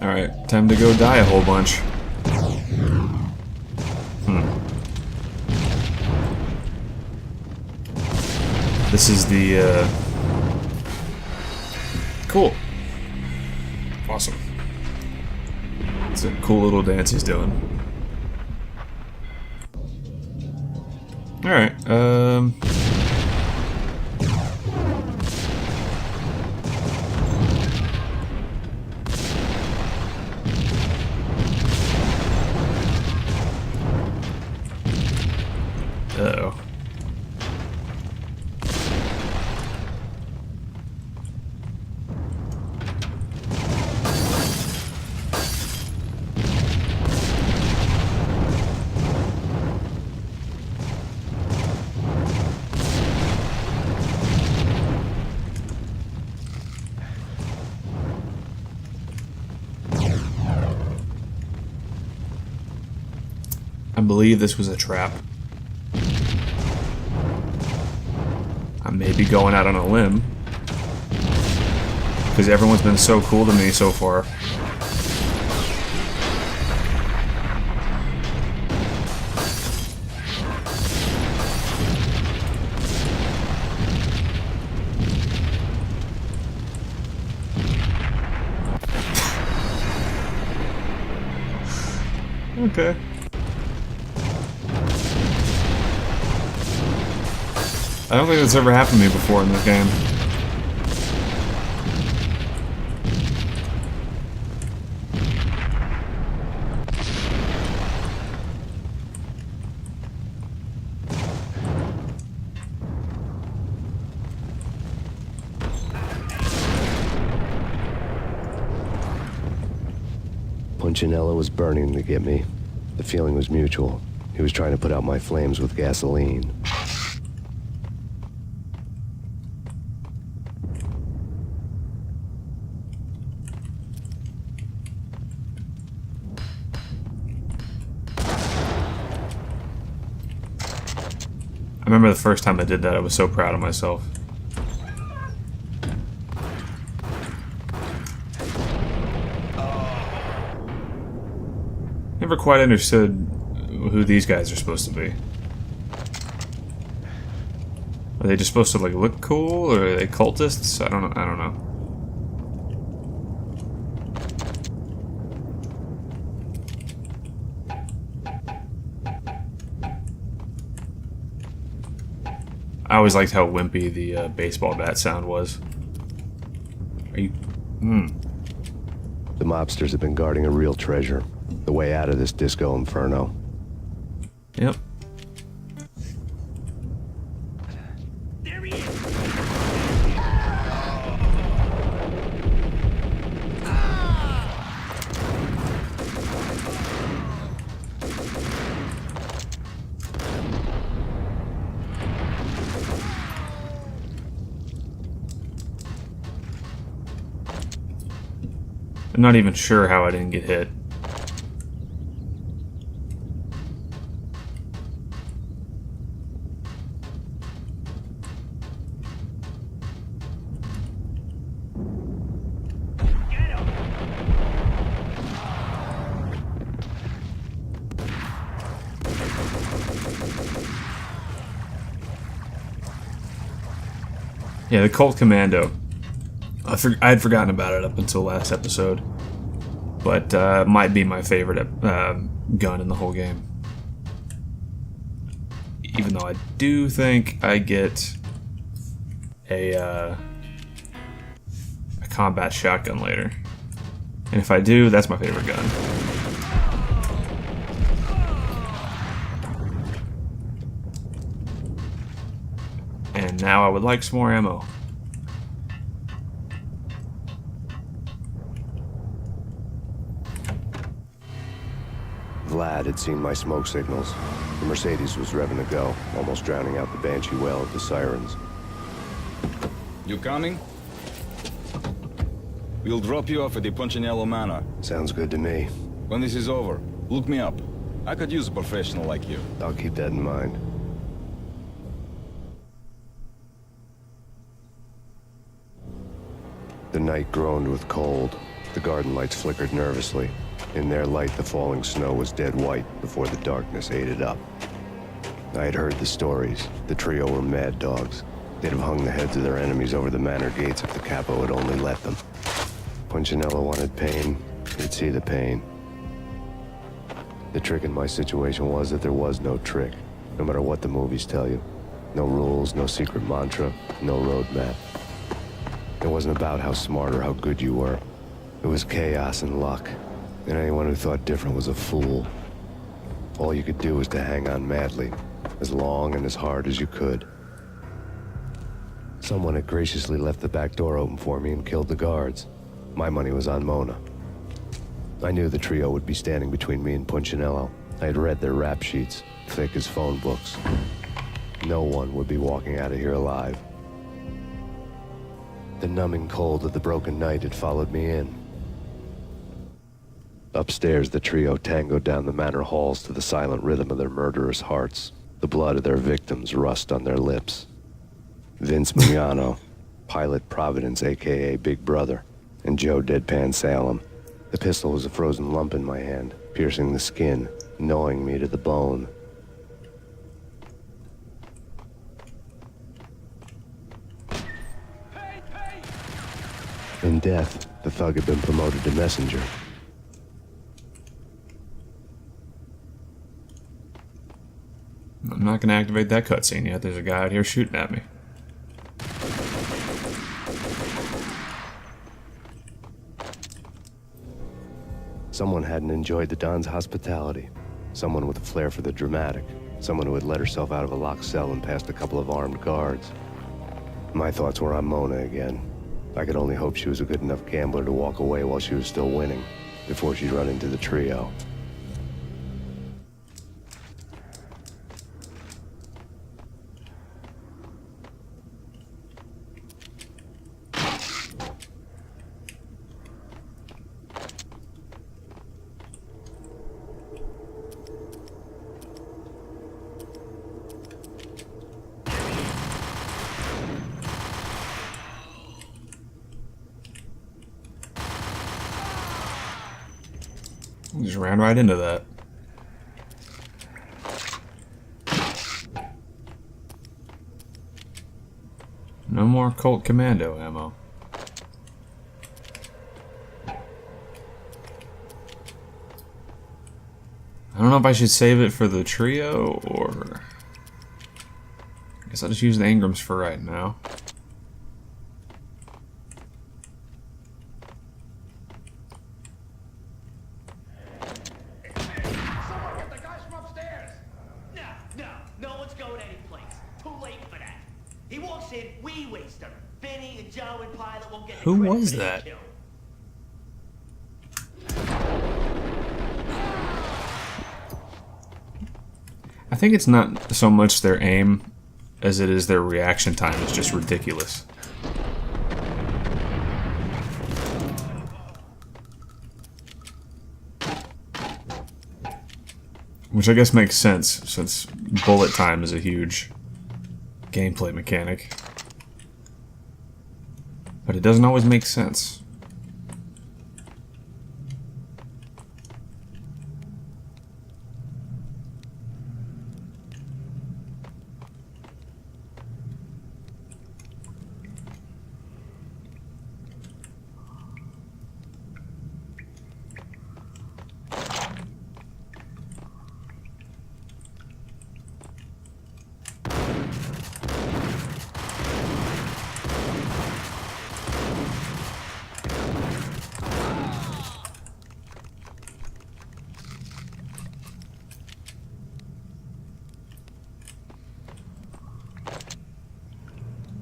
Alright, time to go die a whole bunch. This is the, Cool. Awesome. It's a cool little dance he's doing. Alright, uh-oh. I believe this was a trap. I may be going out on a limb, because everyone's been so cool to me so far. Okay. I don't think that's ever happened to me before in this game. Punchinello was burning to get me. The feeling was mutual. He was trying to put out my flames with gasoline. I remember the first time I did that, I was so proud of myself. Never quite understood who these guys are supposed to be. Are they just supposed to like look cool, or are they cultists? I don't know. I always liked how wimpy the baseball bat sound was. Are you... The mobsters have been guarding a real treasure. The way out of this disco inferno. Yep. There he is. I'm not even sure how I didn't get hit. Yeah, the Cult Commando. I had forgotten about it up until last episode, but might be my favorite gun in the whole game. Even though I do think I get a combat shotgun later, and if I do, that's my favorite gun. And now I would like some more ammo. Vlad had seen my smoke signals. The Mercedes was revving to go, almost drowning out the Banshee well of the sirens. You coming? We'll drop you off at the Punchinello Manor. Sounds good to me. When this is over, look me up. I could use a professional like you. I'll keep that in mind. The night groaned with cold. The garden lights flickered nervously. In their light, the falling snow was dead white before the darkness ate it up. I had heard the stories. The trio were mad dogs. They'd have hung the heads of their enemies over the manor gates if the capo had only let them. Punchinello wanted Payne. He'd see the pain. The trick in my situation was that there was no trick, no matter what the movies tell you. No rules, no secret mantra, no roadmap. It wasn't about how smart or how good you were. It was chaos and luck, and anyone who thought different was a fool. All you could do was to hang on madly, as long and as hard as you could. Someone had graciously left the back door open for me and killed the guards. My money was on Mona. I knew the trio would be standing between me and Punchinello. I had read their rap sheets, thick as phone books. No one would be walking out of here alive. The numbing cold of the broken night had followed me in. Upstairs, the trio tangoed down the manor halls to the silent rhythm of their murderous hearts. The blood of their victims rust on their lips. Vince Mignano, Pilot Providence, a.k.a. Big Brother, and Joe Deadpan Salem. The pistol was a frozen lump in my hand, piercing the skin, gnawing me to the bone. In death, the thug had been promoted to messenger. I'm not going to activate that cutscene yet. There's a guy out here shooting at me. Someone hadn't enjoyed the Don's hospitality. Someone with a flair for the dramatic. Someone who had let herself out of a locked cell and past a couple of armed guards. My thoughts were on Mona again. I could only hope she was a good enough gambler to walk away while she was still winning, before she'd run into the trio. Just ran right into that. No more Colt Commando ammo. I don't know if I should save it for the trio, or... I guess I'll just use the Ingrams for right now. Who was that? I think it's not so much their aim as it is their reaction time. It's just ridiculous. Which I guess makes sense, since bullet time is a huge gameplay mechanic. But it doesn't always make sense.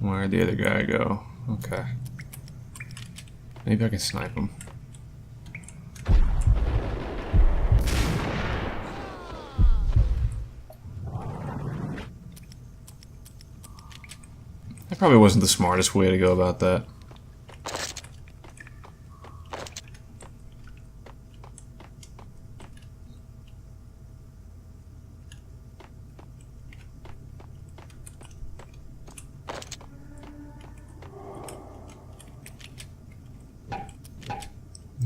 Where'd the other guy go? Okay. Maybe I can snipe him. That probably wasn't the smartest way to go about that.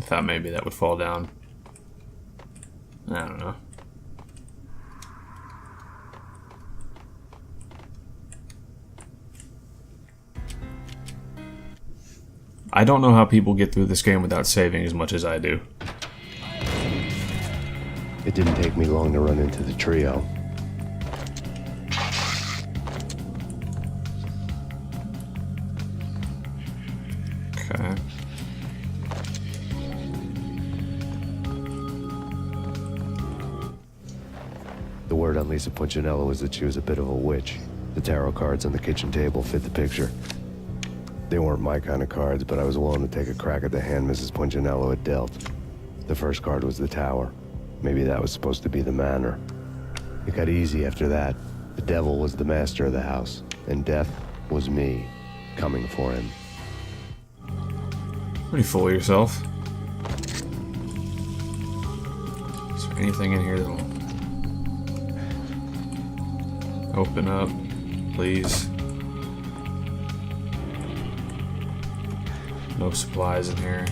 thought maybe that would fall down. I don't know. I don't know how people get through this game without saving as much as I do. It didn't take me long to run into the trio. Okay. The word on Lisa Punchinello was that she was a bit of a witch. The tarot cards on the kitchen table fit the picture. They weren't my kind of cards, but I was willing to take a crack at the hand Mrs. Punchinello had dealt. The first card was the tower. Maybe that was supposed to be the manor. It got easy after that. The devil was the master of the house, and death was me, coming for him. Pretty full of yourself. Is there anything in here that'll open up, please? No supplies in here.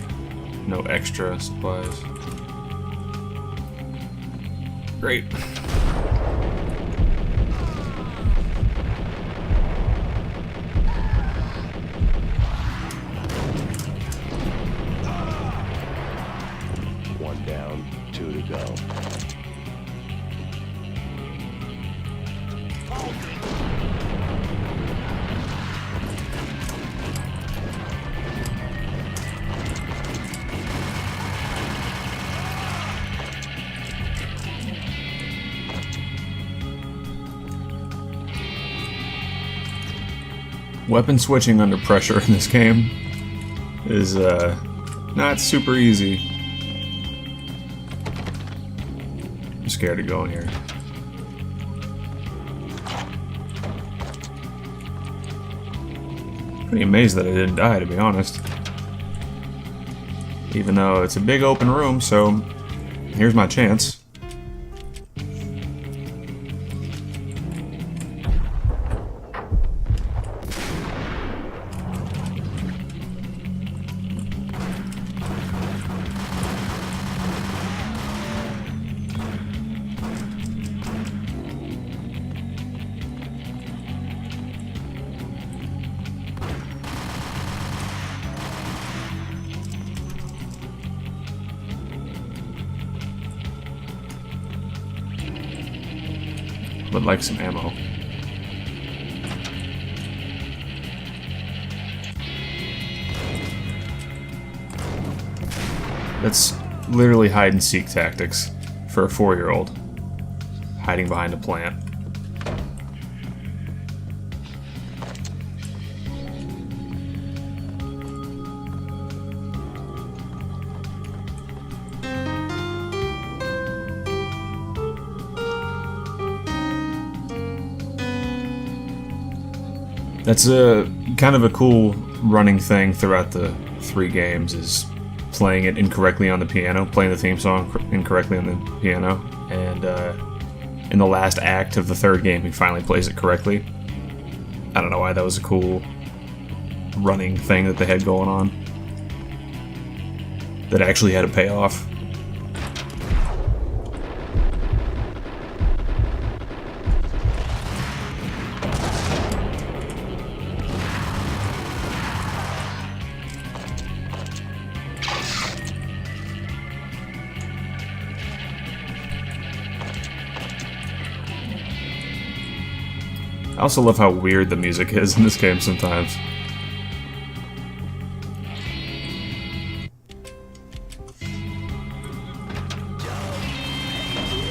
No extra supplies. Great. One down, 2 to go. Weapon switching under pressure in this game is not super easy. I'm scared to go in here. Pretty amazed that I didn't die, to be honest. Even though it's a big open room, so here's my chance. Would like some ammo. That's literally hide and seek tactics for a 4-year-old. Hiding behind a plant. That's a kind of a cool running thing throughout the 3 games, is playing it incorrectly on the piano, playing the theme song incorrectly on the piano, and in the last act of the 3rd game he finally plays it correctly. I don't know why that was a cool running thing that they had going on that actually had a payoff. I also love how weird the music is in this game sometimes.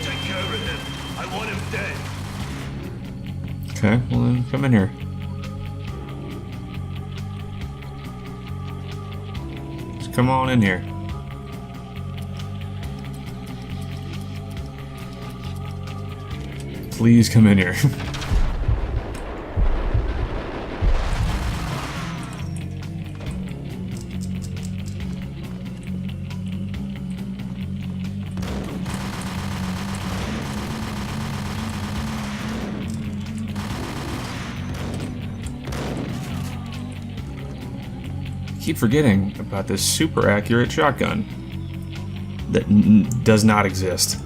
Take care of him. I want him dead. Okay, well then come in here. Just come on in here. Please come in here. Keep forgetting about this super accurate shotgun. that does not exist.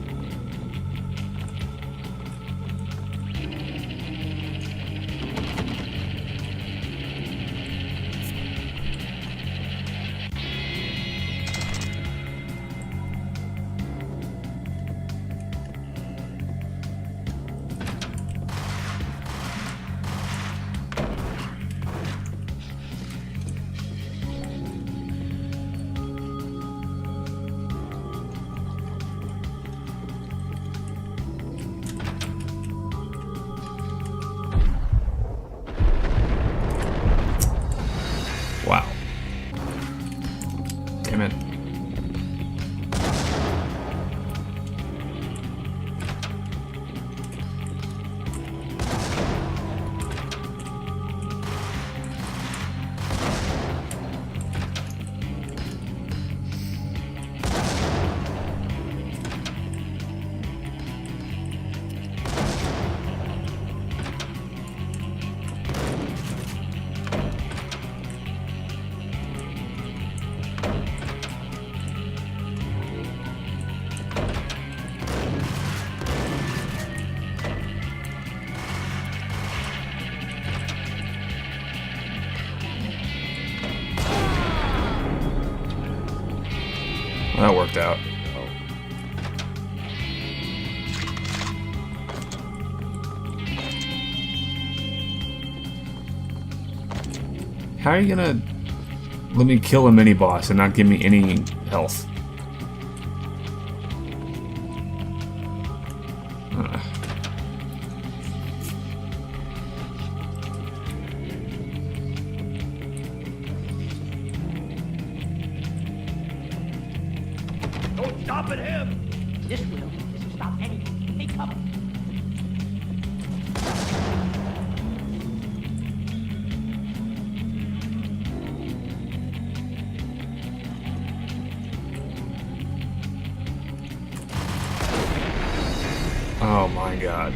Wow. Damn it. That worked out. How are you gonna let me kill a mini-boss and not give me any health? Don't stop at him! This will stop anything. Take cover. Oh my god.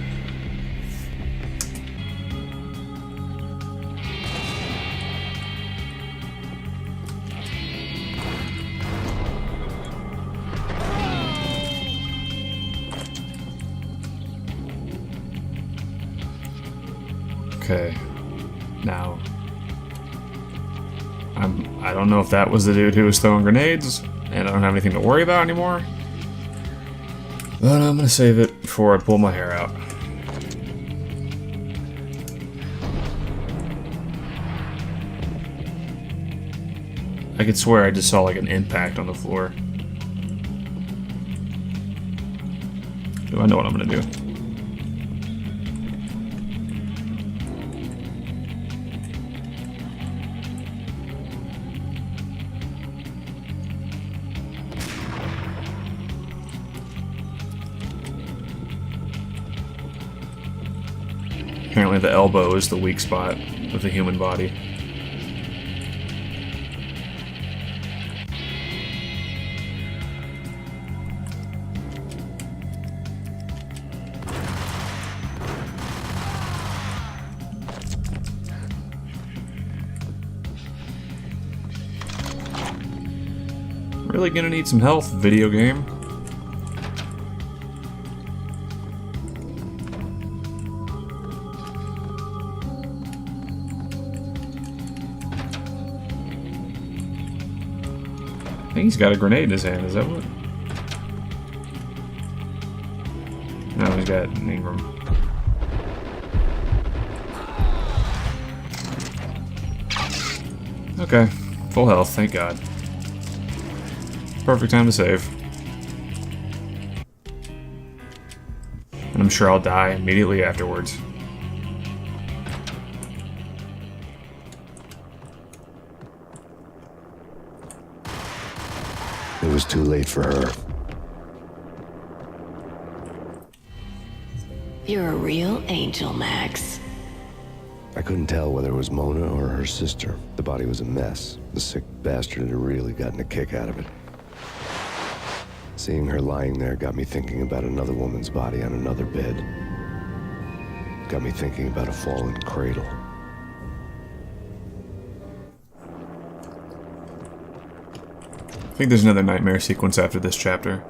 Okay. Now, I don't know if that was the dude who was throwing grenades, and I don't have anything to worry about anymore. But I'm gonna save it before I pull my hair out. I could swear I just saw like an impact on the floor. Do I know what I'm gonna do? Apparently the elbow is the weak spot of the human body. Really gonna need some health, video game. I think he's got a grenade in his hand, is that what? No, he's got an Ingram. Okay, full health, thank God. Perfect time to save. And I'm sure I'll die immediately afterwards. It was too late for her. You're a real angel, Max. I couldn't tell whether it was Mona or her sister. The body was a mess. The sick bastard had really gotten a kick out of it. Seeing her lying there got me thinking about another woman's body on another bed. Got me thinking about a fallen cradle. think there's another nightmare sequence after this chapter.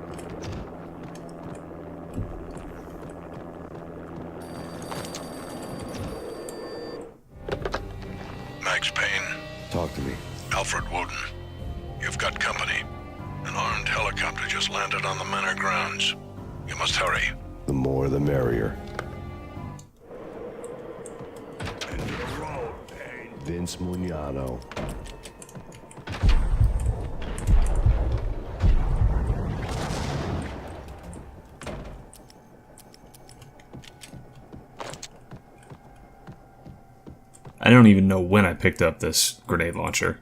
Max Payne, Talk to me. Alfred Woden. You've got company. An armed helicopter just landed on the manor grounds. You must hurry. The more the merrier. Into the road, Payne. Vince Mugnano. I don't even know when I picked up this grenade launcher.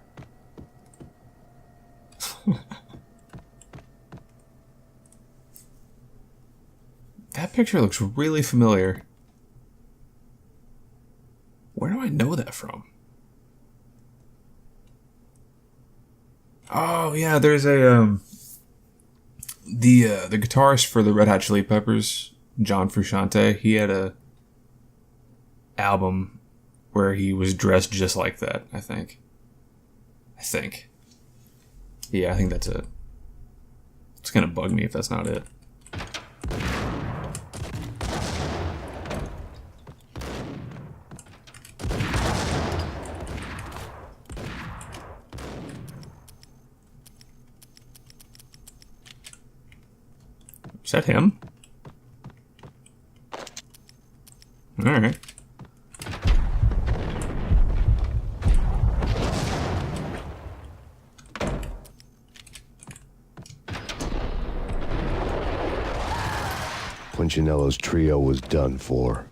That picture looks really familiar. Where do I know that from? Oh yeah, there's a the guitarist for the Red Hot Chili Peppers, John Frusciante. He had a album where he was dressed just like that. I think. Yeah, I think that's it. It's gonna bug me if that's not it. Is that him? Alright. Punchinello's trio was done for.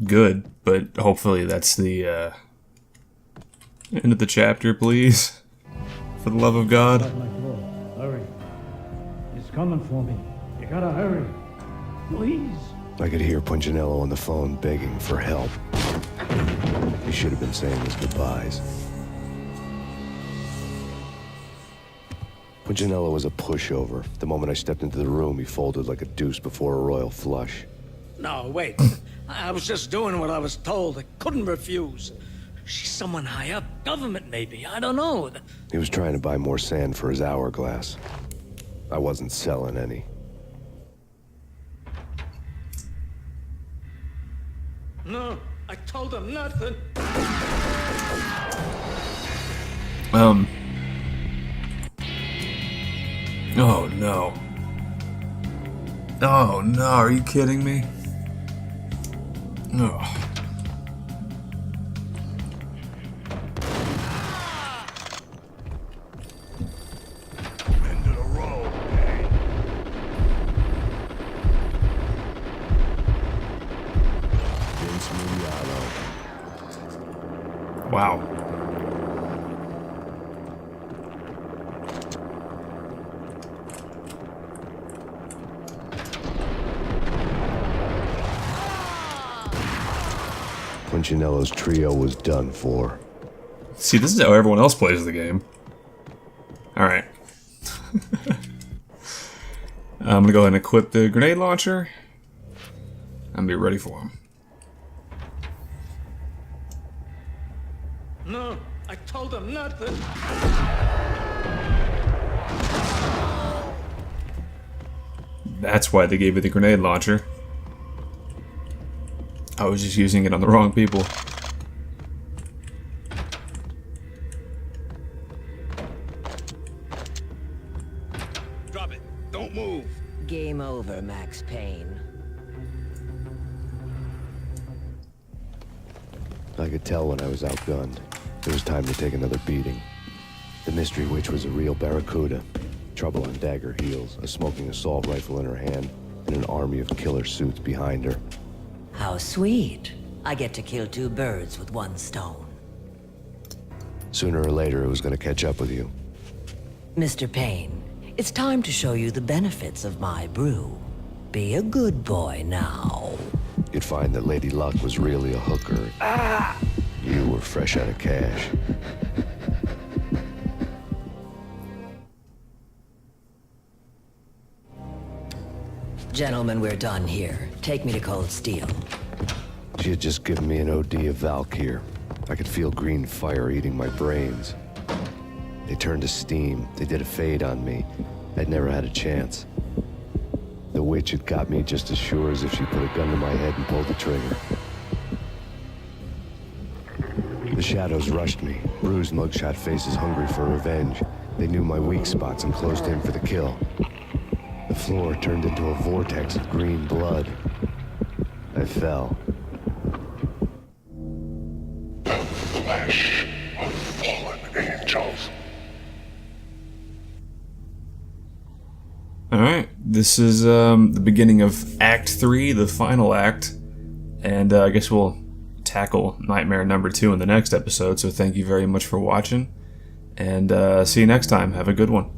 Good, but hopefully that's the end of the chapter, please. For the love of God. At my door. Hurry. He's coming for me. You gotta hurry. Please. I could hear Punchinello on the phone begging for help. He should have been saying his goodbyes. Punchinello was a pushover. The moment I stepped into the room, he folded like a deuce before a royal flush. No, wait. I was just doing what I was told. I couldn't refuse. She's someone high up. Government, maybe. I don't know. He was trying to buy more sand for his hourglass. I wasn't selling any. No, I told him nothing. Oh no. Oh no, are you kidding me? Oh. Into the road, Payne. Vince Mugnano. Wow. Punchinello's trio was done for. See, this is how everyone else plays the game. Alright. I'm gonna go ahead and equip the grenade launcher. And be ready for him. No, I told him nothing. That's why they gave you the grenade launcher. I was just using it on the wrong people. Drop it. Don't move. Game over, Max Payne. I could tell when I was outgunned. It was time to take another beating. The mystery witch was a real barracuda. Trouble on dagger heels, a smoking assault rifle in her hand, and an army of killer suits behind her. How sweet. I get to kill two birds with one stone. Sooner or later, it was going to catch up with you. Mr. Payne, it's time to show you the benefits of my brew. Be a good boy now. You'd find that Lady Luck was really a hooker. You were fresh out of cash. Gentlemen, we're done here. Take me to Cold Steel. She had just given me an OD of Valkyr. I could feel green fire eating my brains. They turned to steam. They did a fade on me. I'd never had a chance. The witch had got me just as sure as if she put a gun to my head and pulled the trigger. The shadows rushed me, bruised mugshot faces hungry for revenge. They knew my weak spots and closed in for the kill. The floor turned into a vortex of green blood. I fell. The flesh of fallen angels. Alright, this is the beginning of Act 3, the final act. And I guess we'll tackle Nightmare number 2 in the next episode. So thank you very much for watching. And see you next time. Have a good one.